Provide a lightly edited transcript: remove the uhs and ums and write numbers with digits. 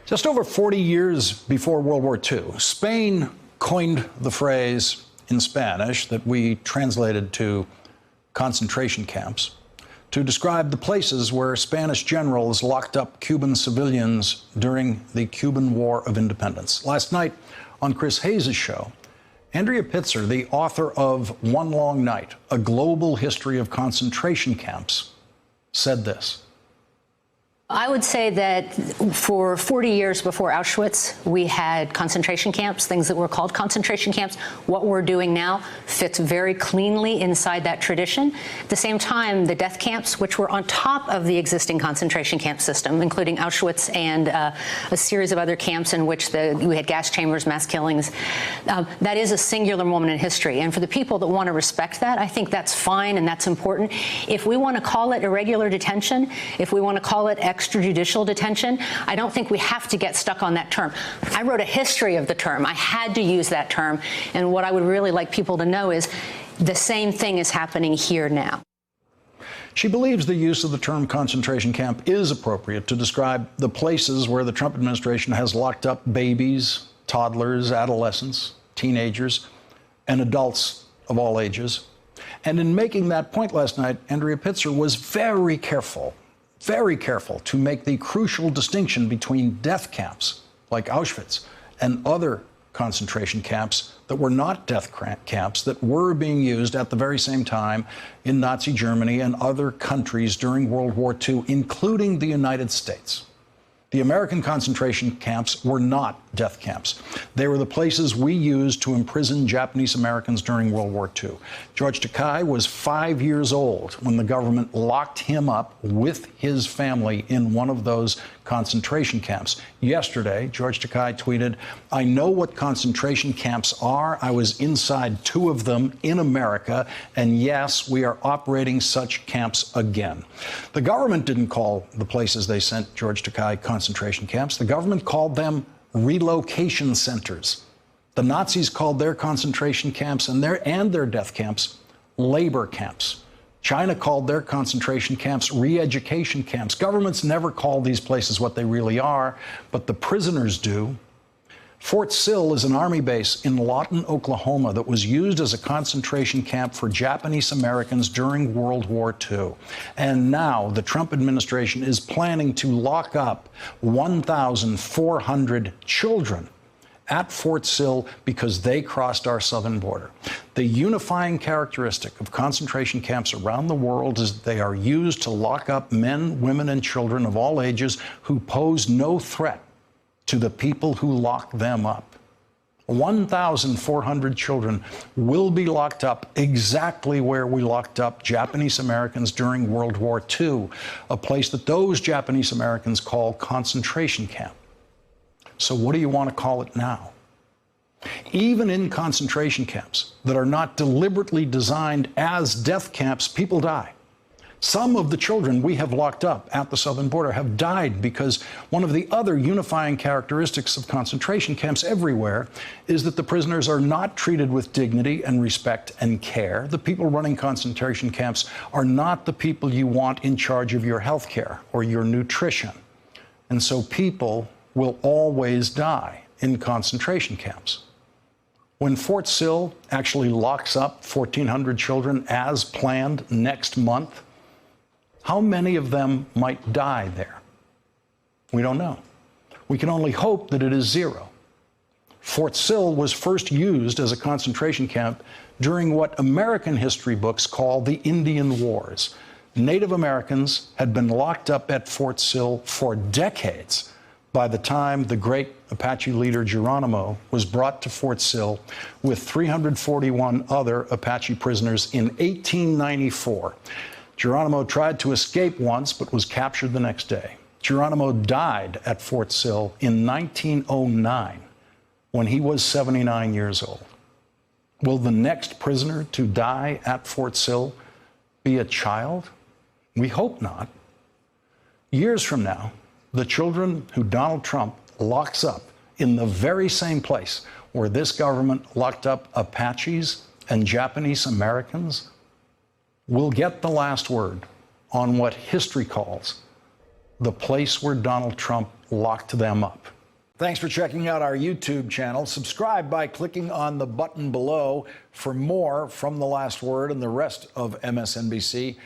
Just over 40 years before World War II, Spain coined the phrase in Spanish that we translated to concentration camps to describe the places where Spanish generals locked up Cuban civilians during the Cuban War of Independence. Last night on Chris Hayes' show, Andrea Pitzer, the author of One Long Night, A Global History of Concentration Camps, said this. I would say that for 40 years before Auschwitz, we had concentration camps, things that were called concentration camps. What we're doing now fits very cleanly inside that tradition. At the same time, the death camps, which were on top of the existing concentration camp system, including Auschwitz and a series of other camps in which we had gas chambers, mass killings, that is a singular moment in history. And for the people that want to respect that, I think that's fine and that's important. If we want to call it irregular detention, if we want to call it extrajudicial detention, I don't think we have to get stuck on that term. I wrote a history of the term. I had to use that term. And what I would really like people to know is the same thing is happening here now. She believes the use of the term concentration camp is appropriate to describe the places where the Trump administration has locked up babies, toddlers, adolescents, teenagers, and adults of all ages. And in making that point last night, Andrea Pitzer was very careful to make the crucial distinction between death camps like Auschwitz and other concentration camps that were not death camps that were being used at the very same time in Nazi Germany and other countries during World War II, including the United States. The American concentration camps were not death camps. They were the places we used to imprison Japanese Americans during World War II. George Takei was 5 years old when the government locked him up with his family in one of those concentration camps. Yesterday, George Takei tweeted, "I know what concentration camps are. I was inside 2 of them in America, and yes, we are operating such camps again." The government didn't call the places they sent George Takei concentration camps. The government called them relocation centers. The Nazis called their concentration camps and their death camps labor camps. China called their concentration camps re-education camps. Governments never call these places what they really are, but the prisoners do. Fort Sill is an army base in Lawton, Oklahoma, that was used as a concentration camp for Japanese Americans during World War II. And now the Trump administration is planning to lock up 1,400 children at Fort Sill because they crossed our southern border. The unifying characteristic of concentration camps around the world is that they are used to lock up men, women, and children of all ages who pose no threat to the people who lock them up. 1,400 children will be locked up exactly where we locked up Japanese Americans during World War II, a place that those Japanese Americans call concentration camp. So what do you want to call it now? Even in concentration camps that are not deliberately designed as death camps, people die. Some of the children we have locked up at the southern border have died because one of the other unifying characteristics of concentration camps everywhere is that the prisoners are not treated with dignity and respect and care. The people running concentration camps are not the people you want in charge of your health care or your nutrition. And so people will always die in concentration camps. When Fort Sill actually locks up 1,400 children as planned next month, how many of them might die there? We don't know. We can only hope that it is 0. Fort Sill was first used as a concentration camp during what American history books call the Indian Wars. Native Americans had been locked up at Fort Sill for decades by the time the great Apache leader Geronimo was brought to Fort Sill with 341 other Apache prisoners in 1894. Geronimo tried to escape once, but was captured the next day. Geronimo died at Fort Sill in 1909 when he was 79 years old. Will the next prisoner to die at Fort Sill be a child? We hope not. Years from now, the children who Donald Trump locks up in the very same place where this government locked up Apaches and Japanese Americans will get the last word on what history calls the place where Donald Trump locked them up. Thanks for checking out our YouTube channel. Subscribe by clicking on the button below for more from The Last Word and the rest of MSNBC.